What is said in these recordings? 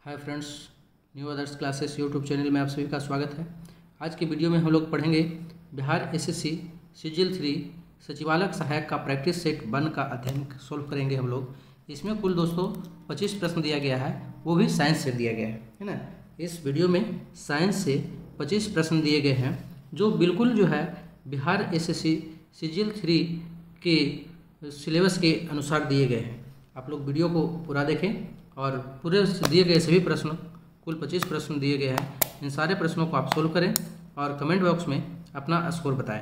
Hi friends, new others classes YouTube channel में आप सभी का स्वागत है। आज की वीडियो में हम लोग पढ़ेंगे बिहार एसएससी सीजीएल 3 सचिवालय सहायक का प्रैक्टिस सेट 1 का अध्ययन सोल्व करेंगे हम लोग। इसमें कुल दोस्तों 25 प्रश्न दिया गया है, वो भी साइंस से दिया गया है ना। इस वीडियो में साइंस से 25 प्रश्न दिए गए हैं जो बिल्कुल जो है बिहार एसएससी सीजीएल 3 के सिलेबस के अनुसार दिए गए हैं। आप लोग वीडियो को पूरा देखें और पूरे दिए गए सभी प्रश्न, कुल 25 प्रश्न दिए गए हैं, इन सारे प्रश्नों को आप सोल्व करें और कमेंट बॉक्स में अपना स्कोर बताएं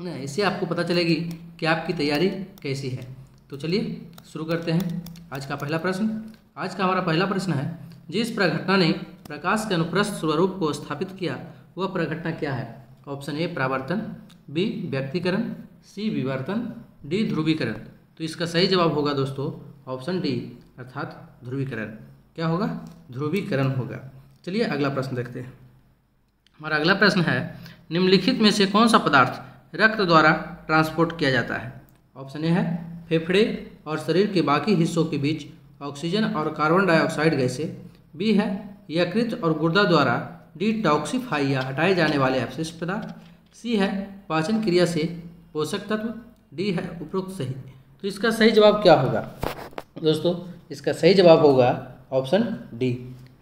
ना। इससे आपको पता चलेगी कि आपकी तैयारी कैसी है। तो चलिए शुरू करते हैं आज का पहला प्रश्न। आज का हमारा पहला प्रश्न है, जिस प्रघटना ने प्रकाश के अनुप्रस्थ स्वरूप को स्थापित किया वह प्रघटना क्या है? ऑप्शन ए परावर्तन, बी व्यक्तीकरण, सी विवर्तन, डी ध्रुवीकरण। तो इसका सही जवाब होगा दोस्तों ऑप्शन डी अर्थात ध्रुवीकरण। क्या होगा? ध्रुवीकरण होगा। चलिए अगला प्रश्न देखते हैं। हमारा अगला प्रश्न है, निम्नलिखित में से कौन सा पदार्थ रक्त द्वारा ट्रांसपोर्ट किया जाता है? ऑप्शन ए है फेफड़े और शरीर के बाकी हिस्सों के बीच ऑक्सीजन और कार्बन डाइऑक्साइड गैसें, बी है यकृत और गुर्दा द्वारा डिटॉक्सिफाई या हटाए जाने वाले अपशिष्ट पदार्थ, सी है पाचन क्रिया से पोषक तत्व, डी है उपरोक्त सही। तो इसका सही जवाब क्या होगा दोस्तों? इसका सही जवाब होगा ऑप्शन डी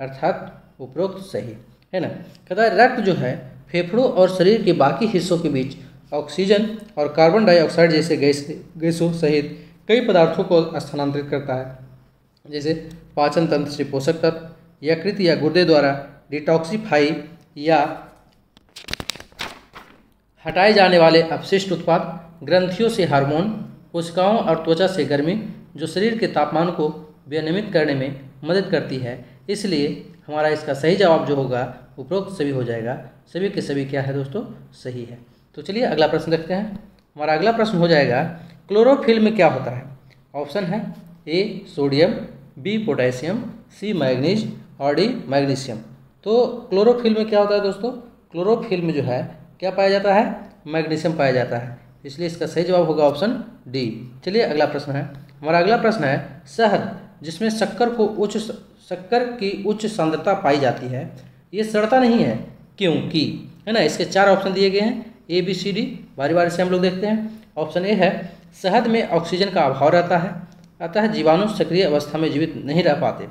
अर्थात उपरोक्त सही, है ना। कहता है रक्त जो है फेफड़ों और शरीर के बाकी हिस्सों के बीच ऑक्सीजन और कार्बन डाइऑक्साइड जैसे गैसों सहित कई पदार्थों को स्थानांतरित करता है, जैसे पाचन तंत्र से पोषक तत्व, यकृत या गुर्दे द्वारा डिटॉक्सिफाई या हटाए जाने वाले अपशिष्ट उत्पाद, ग्रंथियों से हार्मोन, कोशिकाओं और त्वचा से गर्मी जो शरीर के तापमान को विनियमित करने में मदद करती है। इसलिए हमारा इसका सही जवाब जो होगा उपरोक्त सभी हो जाएगा। सभी के सभी क्या है दोस्तों? सही है। तो चलिए अगला प्रश्न देखते हैं। हमारा अगला प्रश्न हो जाएगा, क्लोरोफिल में क्या होता है? ऑप्शन है A sodium, B potassium, C manganese और डी मैग्नीशियम। तो क्लोरोफिल में क्या होता है दोस्तों? क्लोरोफिल में जो है क्या पाया जाता है? मैग्नीशियम पाया जाता है। इसलिए इसका सही जवाब होगा ऑप्शन डी। चलिए अगला प्रश्न है। हमारा अगला प्रश्न है, शहद जिसमें शक्कर की उच्च सांद्रता पाई जाती है ये सड़ता नहीं है क्योंकि, है ना। इसके 4 ऑप्शन दिए गए हैं, ए बी सी डी। बारी बारी से हम लोग देखते हैं। ऑप्शन ए है शहद में ऑक्सीजन का अभाव रहता है, अतः जीवाणु सक्रिय अवस्था में जीवित नहीं रह पाते।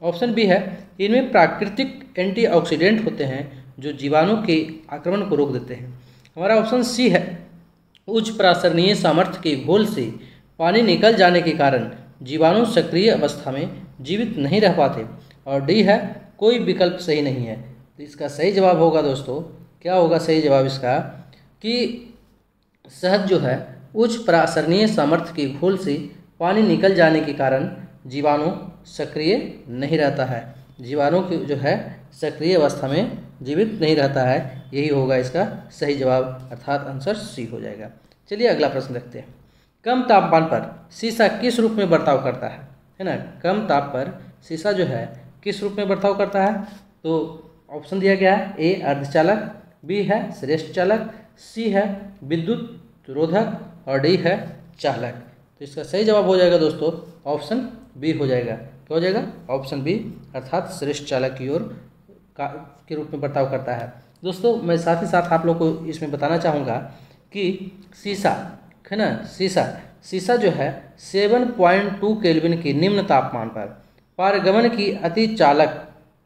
ऑप्शन बी है इनमें प्राकृतिक एंटीऑक्सीडेंट होते हैं जो जीवाणु के आक्रमण को रोक देते हैं। हमारा ऑप्शन सी है उच्च प्रासरणीय सामर्थ्य के घोल से पानी निकल जाने के कारण जीवाणु सक्रिय अवस्था में जीवित नहीं रह पाते। और डी है कोई विकल्प सही नहीं है। तो इसका सही जवाब होगा दोस्तों, क्या होगा सही जवाब इसका? कि शहद जो है उच्च प्रासरणीय सामर्थ्य के घोल से पानी निकल जाने के कारण जीवाणु सक्रिय नहीं रहता है। जीवाणु की जो है सक्रिय अवस्था में जीवित नहीं रहता है। यही होगा इसका सही जवाब अर्थात आंसर सी हो जाएगा। चलिए अगला प्रश्न देखते हैं। कम तापमान पर शीशा किस रूप में बर्ताव करता है ना। कम ताप पर शीशा जो है किस रूप में बर्ताव करता है? तो ऑप्शन दिया गया है, ए अर्धचालक, बी है श्रेष्ठ चालक, सी है विद्युत रोधक और डी है चालक। तो इसका सही जवाब हो जाएगा दोस्तों ऑप्शन बी हो जाएगा। क्या हो जाएगा? ऑप्शन बी अर्थात श्रेष्ठ चालक की ओर के रूप में बर्ताव करता है। दोस्तों मैं साथ ही साथ आप लोग को इसमें बताना चाहूँगा कि शीशा, है ना, शीशा जो है 7.2 केल्विन के निम्न तापमान पर पारगमन की अति चालक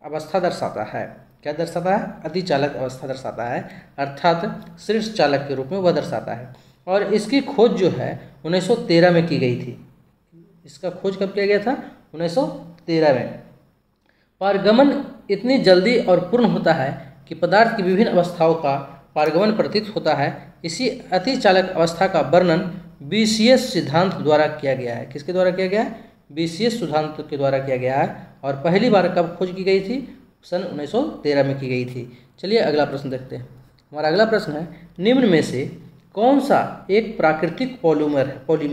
अवस्था दर्शाता है। क्या दर्शाता है? अति चालक अवस्था दर्शाता है, अर्थात श्रेष्ठ चालक के रूप में वह दर्शाता है। और इसकी खोज जो है 1913 में की गई थी। इसका खोज कब किया गया था? 1913 में। पारगमन इतनी जल्दी और पूर्ण होता है कि पदार्थ की विभिन्न अवस्थाओं का पारगमन प्रतीत होता है। इसी अति चालक अवस्था का वर्णन बीसीएस सिद्धांत द्वारा किया गया है। किसके द्वारा किया गया है? बीसीएस सिद्धांत के द्वारा किया गया है। और पहली बार कब खोज की गई थी? सन 1913 में की गई थी। चलिए अगला प्रश्न देखते हैं। हमारा अगला प्रश्न है, निम्न में से कौन सा एक प्राकृतिक पॉलीमर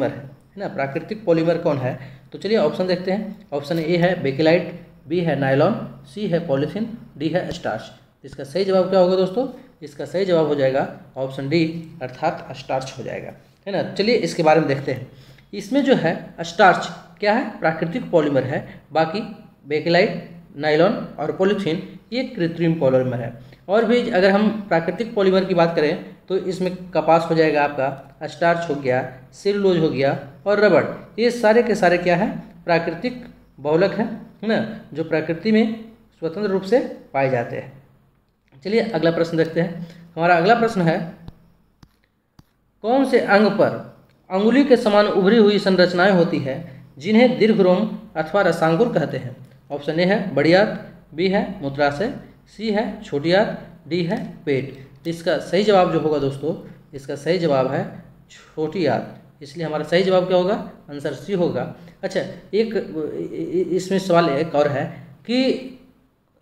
है ना। प्राकृतिक पॉलीमर कौन है? तो चलिए ऑप्शन देखते हैं। ऑप्शन ए है बेकेलाइट, बी है नायलॉन, सी है पॉलीथीन, डी है स्टार्च। इसका सही जवाब क्या होगा दोस्तों? इसका सही जवाब हो जाएगा ऑप्शन डी अर्थात स्टार्च हो जाएगा, है ना। चलिए इसके बारे में देखते हैं। इसमें जो है स्टार्च क्या है? प्राकृतिक पॉलीमर है। बाकी बेकेलाइट, नायलॉन और पॉलीथीन ये कृत्रिम पॉलीमर है। और भी अगर हम प्राकृतिक पॉलीमर की बात करें तो इसमें कपास हो जाएगा आपका, स्टार्च हो गया, सेलुलोज हो गया और रबड़, ये सारे के सारे क्या है, प्राकृतिक बहुलक है ना, जो प्रकृति में स्वतंत्र रूप से पाए जाते हैं। चलिए अगला प्रश्न देखते हैं। हमारा अगला प्रश्न है, कौन से अंग पर अंगुली के समान उभरी हुई संरचनाएं होती है जिन्हें दीर्घरोम अथवा रसांगुर कहते हैं? ऑप्शन ए है बड़ी आंत, बी है मूत्राशय, सी है छोटी आंत, डी है पेट। इसका सही जवाब जो होगा दोस्तों, इसका सही जवाब है छोटी आंत, इसलिए हमारा सही जवाब क्या होगा, आंसर सी होगा। अच्छा, एक इसमें सवाल एक और है कि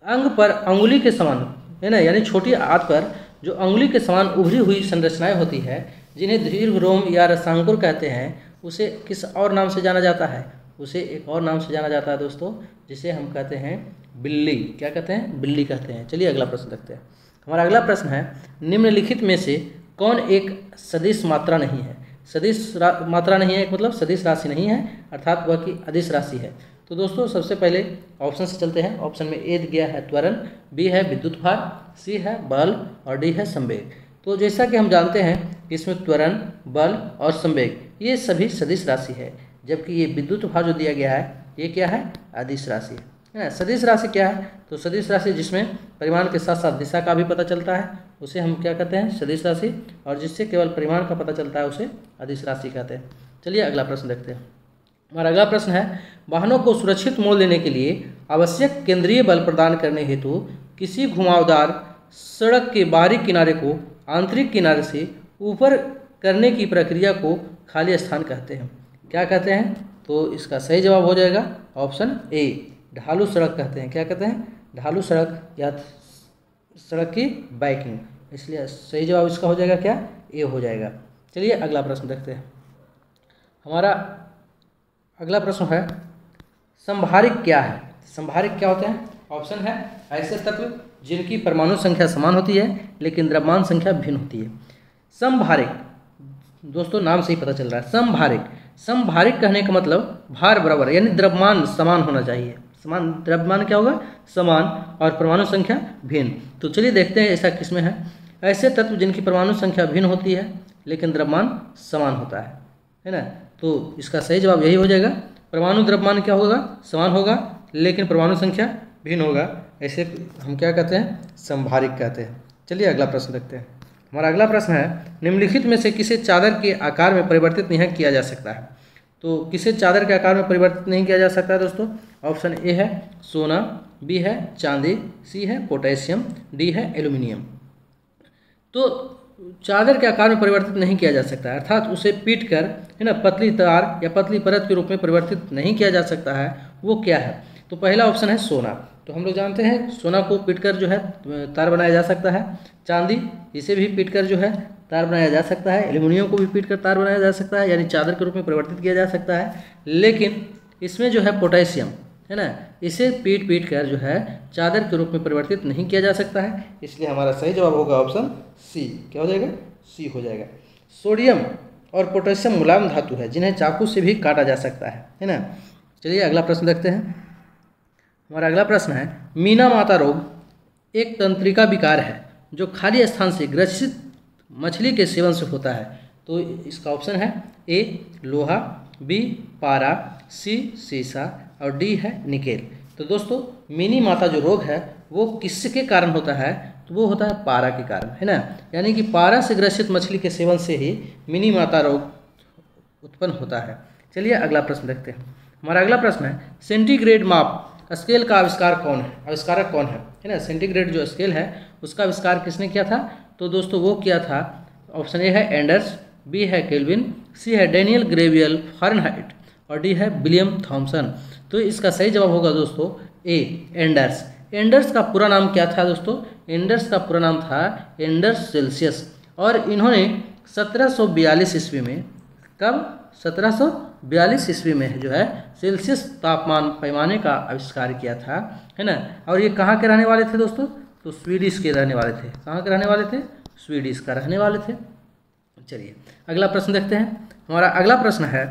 अंग पर अंगुली के समान है ना, यानी छोटी आंत पर जो अंगुली के समान उभरी हुई संरचनाएं होती है जिन्हें दीर्घरोम या रसांकुर कहते हैं, उसे किस और नाम से जाना जाता है? उसे एक और नाम से जाना जाता है दोस्तों, जिसे हम कहते हैं बिल्ली। क्या कहते हैं? बिल्ली कहते हैं। चलिए अगला प्रश्न देखते हैं। हमारा अगला प्रश्न है, निम्नलिखित में से कौन एक सदिश मात्रा नहीं है? सदिश मात्रा नहीं है मतलब सदिश राशि नहीं है, अर्थात वह की अदिश राशि है। तो दोस्तों सबसे पहले ऑप्शन से चलते हैं। ऑप्शन में ए दिया है त्वरण, बी है विद्युत भार, सी है बल और डी है संवेग। तो जैसा कि हम जानते हैं कि इसमें त्वरण, बल और संवेग ये सभी सदिश राशि है, जबकि ये विद्युत भार जो दिया गया है ये क्या है, अदिश राशि है ना। सदिश राशि क्या है? तो सदिश राशि जिसमें परिमाण के साथ साथ दिशा का भी पता चलता है उसे हम क्या कहते हैं, सदिश राशि, और जिससे केवल परिमाण का पता चलता है उसे अदिश राशि कहते हैं। चलिए अगला प्रश्न देखते हैं। हमारा अगला प्रश्न है, वाहनों को सुरक्षित मोड़ लेने के लिए आवश्यक केंद्रीय बल प्रदान करने हेतु किसी घुमावदार सड़क के बाहरी किनारे को आंतरिक किनारे से ऊपर करने की प्रक्रिया को खाली स्थान कहते हैं। क्या कहते हैं? तो इसका सही जवाब हो जाएगा ऑप्शन ए, ढालू सड़क कहते हैं। क्या कहते हैं? ढालू सड़क या सड़क की बाइकिंग, इसलिए सही जवाब इसका हो जाएगा क्या, ए हो जाएगा। चलिए अगला प्रश्न देखते हैं। हमारा अगला प्रश्न है, संभारिक क्या है? संभारिक क्या होते हैं? ऑप्शन है ऐसे तत्व जिनकी परमाणु संख्या समान होती है लेकिन द्रव्यमान संख्या भिन्न होती है। संभारिक, दोस्तों नाम से ही पता चल रहा है, संभारिक। संभारिक कहने का मतलब भार बराबर, यानी द्रव्यमान समान होना चाहिए। समान, द्रव्यमान क्या होगा, समान, और परमाणु संख्या भिन्न। तो चलिए देखते हैं ऐसा किसमें है। ऐसे तत्व जिनकी परमाणु संख्या भिन्न होती है लेकिन द्रव्यमान समान होता है ना। तो इसका सही जवाब यही हो जाएगा। परमाणु द्रव्यमान क्या होगा, समान होगा, लेकिन परमाणु संख्या भिन्न होगा, ऐसे हम क्या कहते हैं, संभारिक कहते हैं। चलिए अगला प्रश्न देखते हैं। हमारा अगला प्रश्न है, निम्नलिखित में से किसे चादर के आकार में परिवर्तित नहीं किया जा सकता है? तो किसे चादर के आकार में परिवर्तित नहीं किया जा सकता है दोस्तों? ऑप्शन ए है सोना, बी है चांदी, सी है पोटेशियम, डी है एल्यूमिनियम। तो चादर के आकार में परिवर्तित नहीं किया जा सकता है, अर्थात उसे पीट कर है ना पतली तार या पतली परत के रूप में परिवर्तित नहीं किया जा सकता है। वो क्या है? तो पहला ऑप्शन है सोना। तो हम लोग जानते हैं सोना को पीटकर जो है तार बनाया जा सकता है। चांदी, इसे भी पीटकर जो है तार बनाया जा सकता है। एल्यूमिनियम को भी पीटकर तार बनाया जा सकता है, यानी चादर के रूप में परिवर्तित किया जा सकता है। लेकिन इसमें जो है पोटेशियम है ना, इसे पीट कर जो है चादर के रूप में परिवर्तित नहीं किया जा सकता है, इसलिए हमारा सही जवाब होगा ऑप्शन सी। क्या हो जाएगा? सी हो जाएगा। सोडियम और पोटेशियम मुलायम धातु है जिन्हें चाकू से भी काटा जा सकता है ना। चलिए अगला प्रश्न देखते हैं। हमारा अगला प्रश्न है, मीना माता रोग एक तंत्रिका विकार है जो खाली स्थान से ग्रसित मछली के सेवन से होता है। तो इसका ऑप्शन है ए लोहा, बी पारा, सी सीसा और डी है निकेल। तो दोस्तों मिनी माता जो रोग है वो किसके कारण होता है? तो वो होता है पारा के कारण, है ना। यानी कि पारा से ग्रसित मछली के सेवन से ही मिनी माता रोग उत्पन्न होता है। चलिए अगला प्रश्न देखते हैं। हमारा अगला प्रश्न है, सेंटीग्रेड माप स्केल का आविष्कार कौन है? आविष्कारक कौन है ना। सेंटीग्रेड जो स्केल है उसका आविष्कार किसने किया था? तो दोस्तों वो किया था, ऑप्शन ए है एंडर्स, बी है केल्विन, सी है डेनियल ग्रेवियल फारेनहाइट और डी है विलियम थॉमसन। तो इसका सही जवाब होगा दोस्तों ए एंडर्स। एंडर्स का पूरा नाम क्या था दोस्तों? एंडर्स का पूरा नाम था एंडर्स सेल्सियस, और इन्होंने 1742 ईस्वी में, कब? 1742 ईस्वी में जो है सेल्सियस तापमान पैमाने का आविष्कार किया था, है ना। और ये कहाँ के रहने वाले थे दोस्तों? तो स्वीडिश के रहने वाले थे। कहाँ के रहने वाले थे? स्वीडिश का रहने वाले थे। चलिए अगला प्रश्न देखते हैं। हमारा अगला प्रश्न है,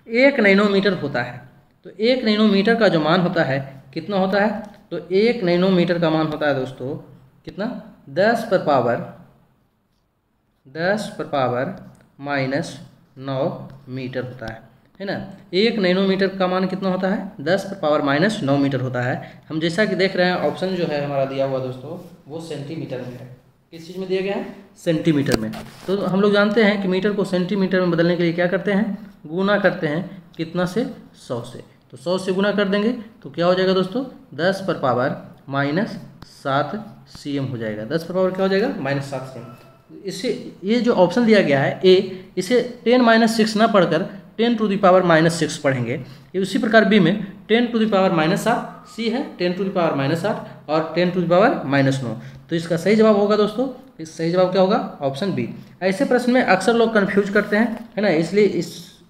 1 नैनोमीटर होता है। तो 1 नैनोमीटर का जो मान होता है कितना होता है? तो 1 नैनोमीटर का मान होता है दोस्तों कितना, 10 पर पावर -9 मीटर होता है ना। 1 नैनोमीटर का मान कितना होता है, 10 पर पावर -9 मीटर होता है। हम जैसा कि देख रहे हैं ऑप्शन जो है हमारा दिया हुआ दोस्तों वो सेंटीमीटर में है। किस चीज़ में दिया गया है, सेंटीमीटर में। तो हम लोग जानते हैं कि मीटर को सेंटीमीटर में बदलने के लिए क्या करते हैं, गुना करते हैं, कितना से, 100 से। तो 100 से गुना कर देंगे तो क्या हो जाएगा दोस्तों, 10 पर पावर -7 cm हो जाएगा। 10 पर पावर क्या हो जाएगा, -7 cm। इसे ये जो ऑप्शन दिया गया है ए, इसे 10 - 6 ना पढ़कर 10⁻⁻6 पढ़ेंगे। ये उसी प्रकार बी में 10⁻⁻7, सी है 10⁻⁸ और 10⁻⁻9। तो इसका सही जवाब होगा दोस्तों, इस सही जवाब क्या होगा, ऑप्शन बी। ऐसे प्रश्न में अक्सर लोग कंफ्यूज करते हैं, है ना, इसलिए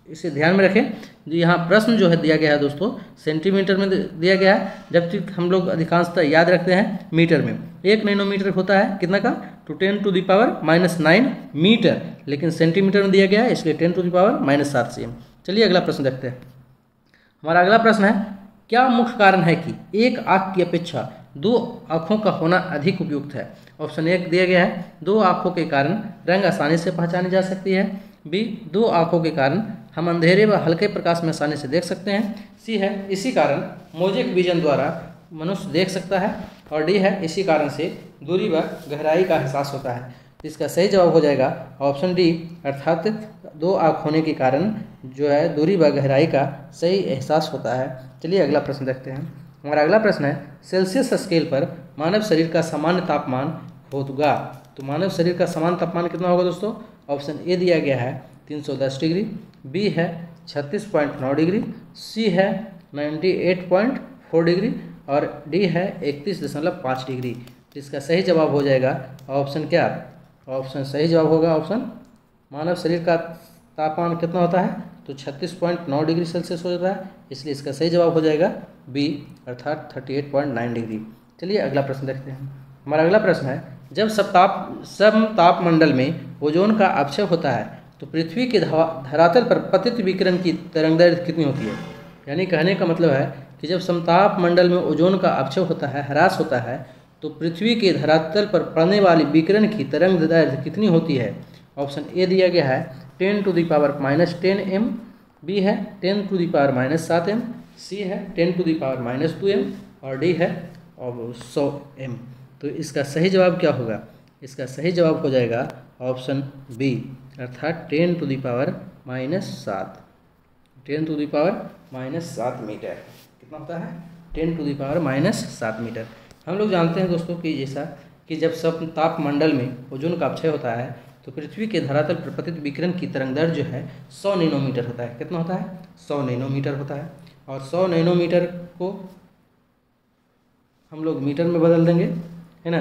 इसे ध्यान में रखें। जो यहाँ प्रश्न जो है दिया गया है दोस्तों सेंटीमीटर में दिया गया है, जबकि हम लोग अधिकांशतः याद रखते हैं मीटर में। 1 नैनोमीटर होता है कितना का, तो 10⁻⁻9 मीटर, लेकिन सेंटीमीटर में दिया गया है इसलिए 10⁻⁷ cm। चलिए अगला प्रश्न देखते हैं। हमारा अगला प्रश्न है, क्या मुख्य कारण है कि एक आँख की अपेक्षा 2 आँखों का होना अधिक उपयुक्त है। ऑप्शन 1 दिया गया है, 2 आँखों के कारण रंग आसानी से पहचानी जा सकती है। बी, 2 आँखों के कारण हम अंधेरे व हल्के प्रकाश में आसानी से देख सकते हैं। सी है, इसी कारण मोजेक विजन द्वारा मनुष्य देख सकता है। और डी है, इसी कारण से दूरी व गहराई का एहसास होता है। इसका सही जवाब हो जाएगा ऑप्शन डी, अर्थात 2 आँख होने के कारण जो है दूरी व गहराई का सही एहसास होता है। चलिए अगला प्रश्न देखते हैं। हमारा अगला प्रश्न है, सेल्सियस स्केल पर मानव शरीर का सामान्य तापमान होगा। तो मानव शरीर का सामान्य तापमान कितना होगा दोस्तों। ऑप्शन ए दिया गया है 310 डिग्री, बी है 36.9 डिग्री, सी है 98.4 डिग्री और डी है 31.5 डिग्री। इसका सही जवाब हो जाएगा ऑप्शन क्या, ऑप्शन सही जवाब होगा ऑप्शन, मानव शरीर का तापमान कितना होता है, तो 36.9 डिग्री सेल्सियस हो जाता है, इसलिए इसका सही जवाब हो जाएगा बी, अर्थात 38.9 डिग्री। चलिए अगला प्रश्न देखते हैं। हमारा अगला प्रश्न है, जब समतापमंडल में ओजोन का अपक्षय होता है तो पृथ्वी के धरातल पर पतित विकिरण की तरंगदैर्घ्य कितनी होती है। यानी कहने का मतलब है कि जब समतापमंडल में ओजोन का अपक्षय होता है, ह्रास होता है, तो पृथ्वी के धरातल पर पड़ने वाली विकिरण की तरंगदैर्घ्य कितनी होती है। ऑप्शन ए दिया गया है 10⁻⁻10 m, बी है 10⁻⁷ m, सी है 10⁻⁻2 m और डी है 100 m। तो इसका सही जवाब क्या होगा, इसका सही जवाब हो जाएगा ऑप्शन बी, अर्थात 10⁻⁻7 मीटर। कितना होता है, 10⁻⁷ मीटर। हम लोग जानते हैं दोस्तों कि जैसा कि जब समतापमंडल में ओजोन का अपक्षय होता है तो पृथ्वी के धरातल पर पतित विकिरण की तरंगदैर्घ्य जो है 100 नैनोमीटर होता है। कितना होता है, 100 नैनोमीटर होता है। और 100 नैनोमीटर को हम लोग मीटर में बदल देंगे, है ना,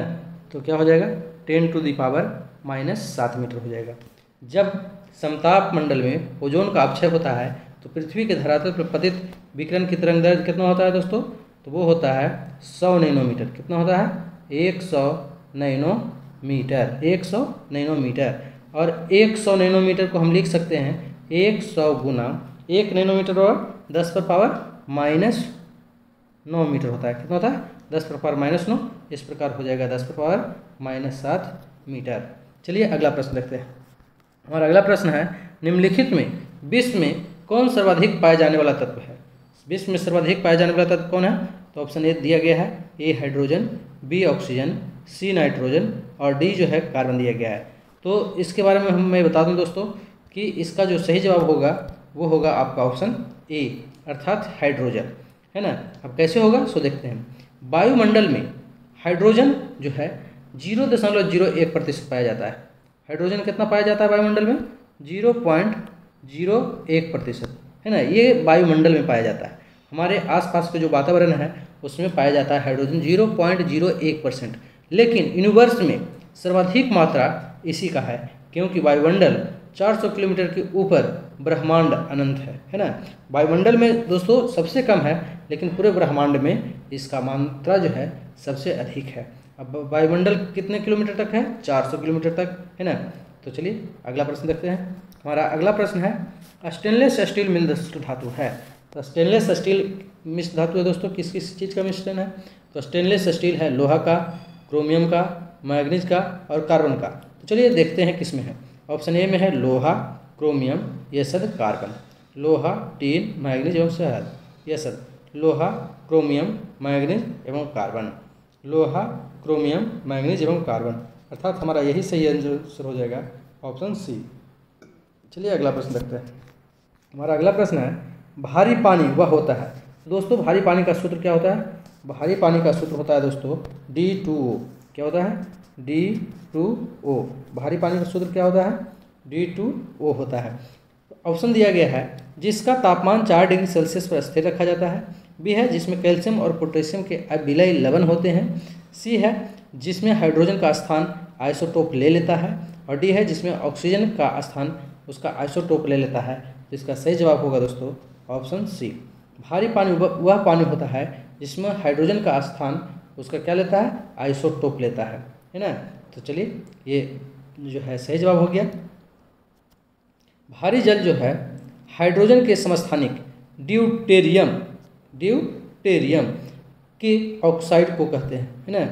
तो क्या हो जाएगा 10⁻⁻7 मीटर हो जाएगा। जब समतापमंडल में ओजोन का अपक्षय होता है तो पृथ्वी के धरातल पर पतित विकिरण की तरंगदैर्घ्य कितना होता है दोस्तों, तो वो होता है 100 नैनोमीटर। कितना होता है, 100 नैनोमीटर, 100 नैनोमीटर। और 100 नैनोमीटर को हम लिख सकते हैं 100 गुना 1 नैनोमीटर और 10 पर पावर -9 मीटर होता है। कितना होता है, 10 पर पावर -9, इस प्रकार हो जाएगा 10 पर पावर -7 मीटर। चलिए अगला प्रश्न देखते हैं। हमारा अगला प्रश्न है, निम्नलिखित में विश्व में कौन सर्वाधिक पाए जाने वाला तत्व है। विश्व में सर्वाधिक पाए जाने वाला तत्व कौन है, तो ऑप्शन ए दिया गया है, A hydrogen, B oxygen, C nitrogen और डी जो है कार्बन दिया गया है। तो इसके बारे में मैं बता दूं दोस्तों कि इसका जो सही जवाब होगा वो होगा आपका ऑप्शन ए, अर्थात हाइड्रोजन, है ना। अब कैसे होगा सो देखते हैं। वायुमंडल में हाइड्रोजन जो है 0.01% पाया जाता है। हाइड्रोजन कितना पाया जाता है वायुमंडल में, 0.01%, है ना। ये वायुमंडल में पाया जाता है। हमारे आसपास का जो वातावरण है उसमें पाया जाता है हाइड्रोजन 0.01%। लेकिन यूनिवर्स में सर्वाधिक मात्रा इसी का है, क्योंकि वायुमंडल 400 किलोमीटर के ऊपर ब्रह्मांड अनंत है ना। वायुमंडल में दोस्तों सबसे कम है, लेकिन पूरे ब्रह्मांड में इसका मात्रा जो है सबसे अधिक है। अब वायुमंडल कितने किलोमीटर तक है, 400 किलोमीटर तक, है ना। तो चलिए अगला प्रश्न देखते हैं। हमारा अगला प्रश्न है, स्टेनलेस स्टील मिश्र धातु है। तो स्टेनलेस स्टील मिश्र धातु है दोस्तों, किस किस चीज़ का मिश्रण है? तो स्टेनलेस स्टील है, लोहा का, क्रोमियम का, मैग्नीज का और कार्बन का। तो चलिए देखते हैं किस में है। ऑप्शन ए में है लोहा, क्रोमियम, यशद, कार्बन। लोहा, टीन, मैग्नीज एवं शहद, यशद। लोहा, क्रोमियम, मैग्नीज एवं कार्बन। लोहा, क्रोमियम, मैग्नीज एवं कार्बन, अर्थात हमारा यही सही आंसर हो जाएगा ऑप्शन सी। चलिए अगला प्रश्न देखते हैं। हमारा अगला प्रश्न है, भारी पानी वह होता है। दोस्तों भारी पानी का सूत्र क्या होता है? भारी पानी का सूत्र होता है दोस्तों D2O। क्या होता है? D2O। भारी पानी का सूत्र क्या होता है? D2O होता है। ऑप्शन दिया गया है, जिसका तापमान 4 डिग्री सेल्सियस पर स्थिर रखा जाता है। बी है, जिसमें कैल्शियम और पोटेशियम के अविलय लवण होते हैं। सी है, जिसमें हाइड्रोजन का स्थान आइसोटोप ले लेता है। और डी है, जिसमें ऑक्सीजन का स्थान उसका आइसोटोप ले लेता है। तो इसका सही जवाब होगा दोस्तों ऑप्शन सी। भारी पानी वह पानी होता है जिसमें हाइड्रोजन का स्थान उसका क्या लेता है? आइसोटोप लेता है ना। तो चलिए ये जो है सही जवाब हो गया। भारी जल जो है हाइड्रोजन के समस्थानिक ड्यूटेरियम के ऑक्साइड को कहते हैं, है ना।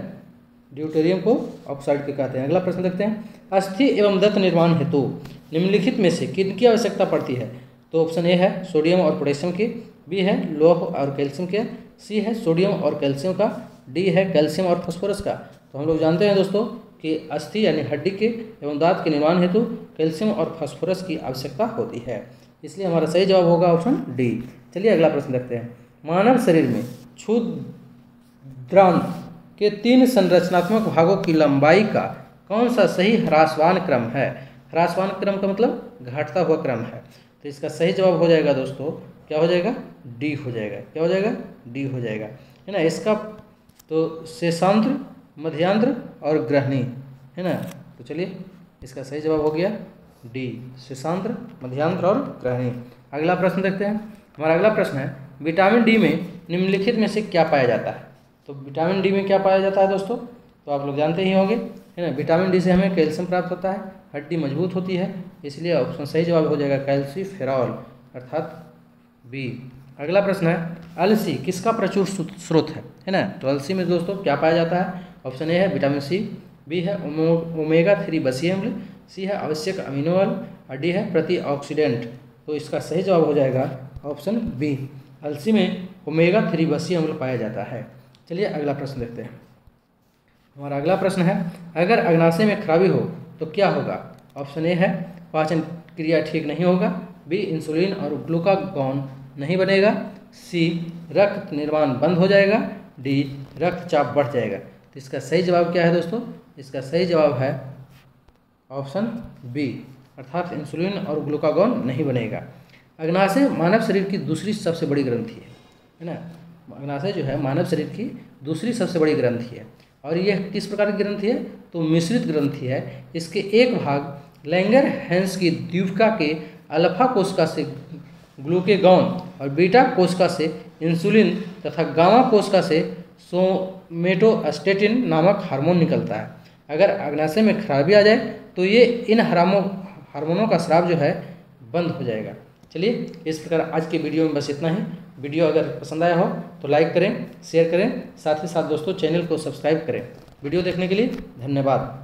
ड्यूटेरियम को ऑक्साइड के कहते हैं। अगला प्रश्न देखते हैं, अस्थि एवं दंत निर्माण हेतु निम्नलिखित में से किनकी आवश्यकता पड़ती है? तो ऑप्शन ए है सोडियम और पोटेशियम की, बी है लौह और कैल्शियम के, सी है सोडियम और कैल्शियम का, डी है कैल्शियम और फास्फोरस का। तो हम लोग जानते हैं दोस्तों कि अस्थि यानी हड्डी के एवं दांत के निर्माण हेतु कैल्शियम और फास्फोरस की आवश्यकता होती है, इसलिए हमारा सही जवाब होगा ऑप्शन डी। चलिए अगला प्रश्न देखते हैं, मानव शरीर में क्षुद्रांत के 3 संरचनात्मक भागों की लंबाई का कौन सा सही ह्रासवान क्रम है? ह्रासवान क्रम का मतलब घटता हुआ क्रम है। तो इसका सही जवाब हो जाएगा दोस्तों, क्या हो जाएगा? डी हो जाएगा। क्या हो जाएगा? डी हो जाएगा, है ना। इसका तो शेषांत्र, मध्यांत्र और ग्रहणी, है ना। तो चलिए इसका सही जवाब हो गया डी, शेषांत्र, मध्यांत्र और ग्रहणी। अगला प्रश्न देखते हैं। हमारा अगला प्रश्न है, विटामिन डी में निम्नलिखित में से क्या पाया जाता है? तो विटामिन डी में क्या पाया जाता है दोस्तों? तो आप लोग जानते ही होंगे, है ना। विटामिन डी से हमें कैल्शियम प्राप्त होता है, हड्डी मजबूत होती है, इसलिए ऑप्शन सही जवाब हो जाएगा कैल्सीफेरॉल, अर्थात बी। अगला प्रश्न है, अलसी किसका प्रचुर स्रोत है ना। तो अलसी में दोस्तों क्या पाया जाता है? ऑप्शन ए है विटामिन सी, बी है ओमेगा 3 बसीय अम्ल, सी है आवश्यक अमीनो अम्ल और डी है प्रतिऑक्सीडेंट। तो इसका सही जवाब हो जाएगा ऑप्शन बी, अलसी में ओमेगा 3 बसीय अम्ल पाया जाता है। चलिए अगला प्रश्न देखते हैं। हमारा अगला प्रश्न है, अगर अग्नाशय में खराबी हो तो क्या होगा? ऑप्शन ए है पाचन क्रिया ठीक नहीं होगा, बी इंसुलिन और ग्लूकागॉन नहीं बनेगा, सी रक्त निर्माण बंद हो जाएगा, डी रक्तचाप बढ़ जाएगा। तो इसका सही जवाब क्या है दोस्तों? इसका सही जवाब है ऑप्शन बी, अर्थात इंसुलिन और ग्लूकागॉन नहीं बनेगा। अग्नाशय मानव शरीर की दूसरी सबसे बड़ी ग्रंथि है ना। अग्नाशय जो है मानव शरीर की दूसरी सबसे बड़ी ग्रंथि है और यह किस प्रकार की ग्रंथि है? तो मिश्रित ग्रंथि है। इसके एक भाग लैंगर हैंस की द्वीपिका के अल्फा कोशिका से ग्लूकागॉन और बीटा कोशिका से इंसुलिन तथा गामा कोशिका से सोमेटोस्टेटिन नामक हार्मोन निकलता है। अगर अग्नाशय में खराबी आ जाए तो ये इन हार्मोनों का स्राव जो है बंद हो जाएगा। चलिए इस प्रकार आज के वीडियो में बस इतना ही। वीडियो अगर पसंद आया हो तो लाइक करें, शेयर करें, साथ ही साथ दोस्तों चैनल को सब्सक्राइब करें। वीडियो देखने के लिए धन्यवाद।